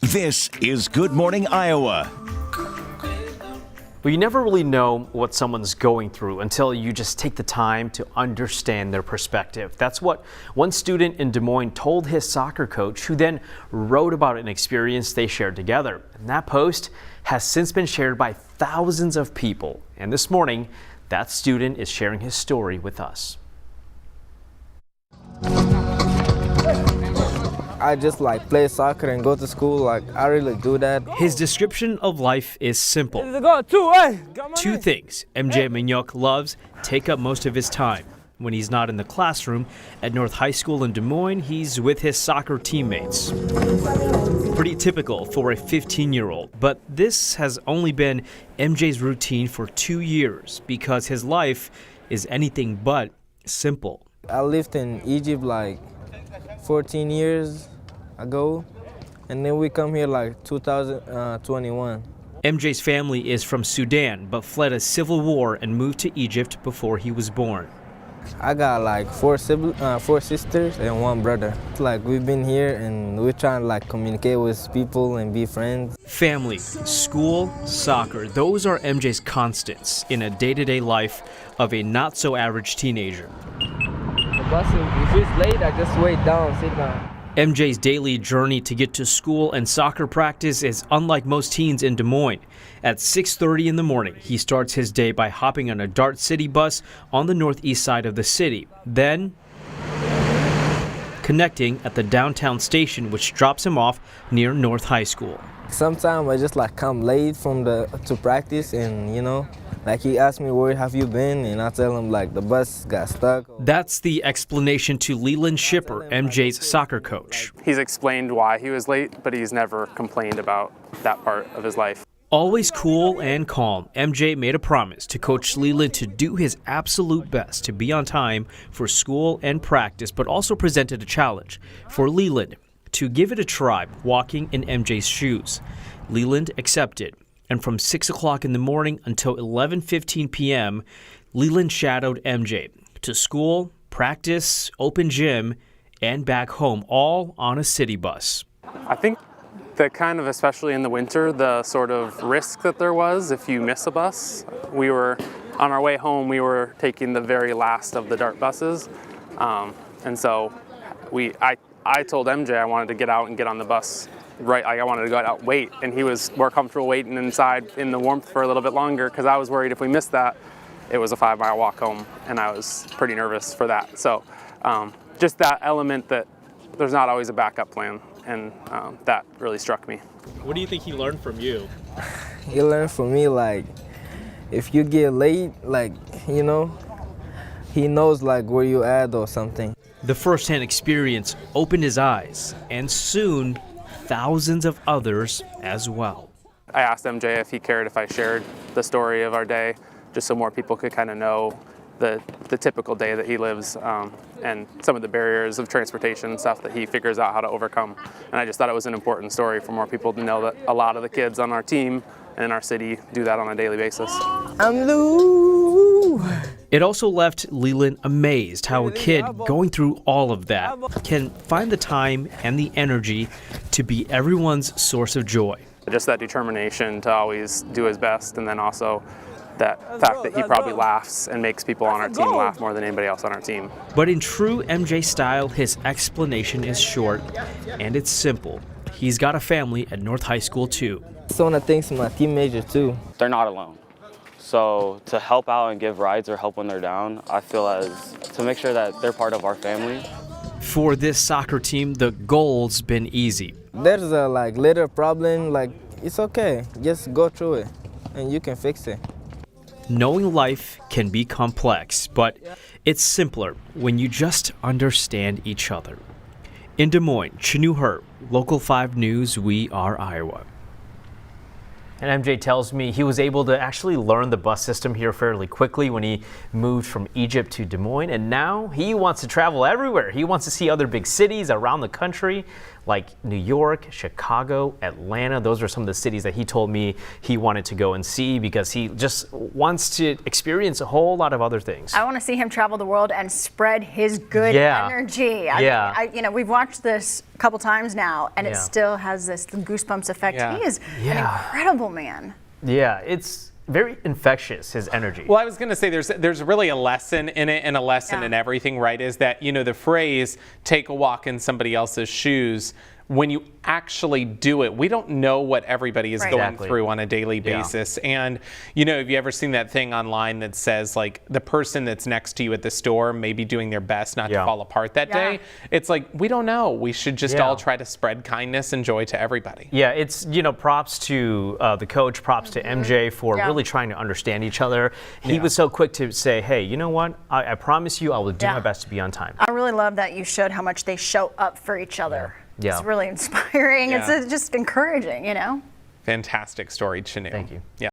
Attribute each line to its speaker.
Speaker 1: This is Good Morning Iowa.
Speaker 2: Well, you never really know what someone's going through until you just take the time to understand their perspective. That's what one student in Des Moines told his soccer coach, who then wrote about an experience they shared together. And that post has since been shared by thousands of people. And this morning, that student is sharing his story with us.
Speaker 3: I just play soccer and go to school. I really do that.
Speaker 2: His description of life is simple. Two things MJ Mangok loves take up most of his time. When he's not in the classroom at North High School in Des Moines, he's with his soccer teammates. Pretty typical for a 15-year-old, but this has only been MJ's routine for 2 years because his life is anything but simple.
Speaker 3: I lived in Egypt 14 years ago, and then we come here 2021.
Speaker 2: MJ's family is from Sudan, but fled a civil war and moved to Egypt before he was born.
Speaker 3: I got four sisters and one brother. We've been here and we're trying to communicate with people and be friends.
Speaker 2: Family, school, soccer, those are MJ's constants in a day-to-day life of a not-so-average teenager.
Speaker 3: The bus, if it's late, I just wait down, sit down.
Speaker 2: MJ's daily journey to get to school and soccer practice is unlike most teens in Des Moines. At 6:30 in the morning, he starts his day by hopping on a Dart City bus on the northeast side of the city, then connecting at the downtown station, which drops him off near North High School.
Speaker 3: Sometimes I just come late to practice, and he asked me, where have you been? And I tell him the bus got stuck.
Speaker 2: That's the explanation to Leland Schipper, MJ's soccer coach.
Speaker 4: He's explained why he was late, but he's never complained about that part of his life.
Speaker 2: Always cool and calm, MJ made a promise to Coach Leland to do his absolute best to be on time for school and practice, but also presented a challenge for Leland to give it a try walking in MJ's shoes. Leland accepted, and from 6 o'clock in the morning until 11:15 p.m., Leland shadowed MJ to school, practice, open gym, and back home, all on a city bus.
Speaker 4: I think that especially in the winter, the sort of risk that there was if you miss a bus. We were, on our way home, we were taking the very last of the Dart buses. And so I told MJ I wanted to get out and get on the bus. Right, I wanted to go out and wait, and he was more comfortable waiting inside in the warmth for a little bit longer because I was worried if we missed that, it was a 5-mile walk home, and I was pretty nervous for that. So just that element that there's not always a backup plan, and that really struck me.
Speaker 2: What do you think he learned from you?
Speaker 3: He learned from me, if you get late, he knows where you at or something.
Speaker 2: The first-hand experience opened his eyes, and soon thousands of others as well.
Speaker 4: I asked MJ if he cared if I shared the story of our day, just so more people could know the typical day that he lives, and some of the barriers of transportation and stuff that he figures out how to overcome. And I just thought it was an important story for more people to know that a lot of the kids on our team and in our city do that on a daily basis.
Speaker 3: I'm Lou.
Speaker 2: It also left Leland amazed how a kid going through all of that can find the time and the energy to be everyone's source of joy.
Speaker 4: Just that determination to always do his best, and then also that fact that he probably laughs and makes people on our team laugh more than anybody else on our team.
Speaker 2: But in true MJ style, his explanation is short and it's simple. He's got a family at North High School too.
Speaker 3: It's one of the things my teenagers too.
Speaker 5: They're not alone. So to help out and give rides or help when they're down, I feel as to make sure that they're part of our family.
Speaker 2: For this soccer team, the goal's been easy.
Speaker 3: There's a little problem, it's okay. Just go through it and you can fix it.
Speaker 2: Knowing life can be complex, but it's simpler when you just understand each other. In Des Moines, Chanu Her, Local 5 News, we are Iowa. And MJ tells me he was able to actually learn the bus system here fairly quickly when he moved from Egypt to Des Moines, and now he wants to travel everywhere. He wants to see other big cities around the country, like New York, Chicago, Atlanta. Those are some of the cities that he told me he wanted to go and see because he just wants to experience a whole lot of other things.
Speaker 6: I want to see him travel the world and spread his good energy.
Speaker 2: Yeah.
Speaker 6: We've watched this couple times now, and it
Speaker 2: Yeah.
Speaker 6: still has this goosebumps effect.
Speaker 4: Yeah.
Speaker 6: He is an
Speaker 2: Yeah.
Speaker 6: incredible man.
Speaker 2: Yeah, it's very infectious, his energy.
Speaker 7: Well, I was going to say there's really a lesson in it, and a lesson
Speaker 6: Yeah.
Speaker 7: in everything, right? Is that, the phrase "take a walk in somebody else's shoes." When you actually do it, we don't know what everybody is
Speaker 6: Right.
Speaker 7: going
Speaker 2: Exactly.
Speaker 7: through on a daily
Speaker 2: Yeah.
Speaker 7: basis. And, have you ever seen that thing online that says, like, the person that's next to you at the store may be doing their best not
Speaker 2: Yeah.
Speaker 7: to fall apart that
Speaker 6: Yeah.
Speaker 7: day? It's like, we don't know. We should just
Speaker 2: Yeah.
Speaker 7: all try to spread kindness and joy to everybody.
Speaker 2: Yeah, it's, props to the coach, props to MJ for
Speaker 6: Yeah.
Speaker 2: really trying to understand each other. He was so quick to say, hey, you know what? I promise you I will do
Speaker 6: Yeah.
Speaker 2: my best to be on time.
Speaker 6: I really love that you showed how much they show up for each other.
Speaker 2: Yeah.
Speaker 6: It's really inspiring.
Speaker 7: Yeah.
Speaker 6: It's just encouraging,
Speaker 7: Fantastic story, Chanu.
Speaker 2: Thank you.
Speaker 7: Yeah.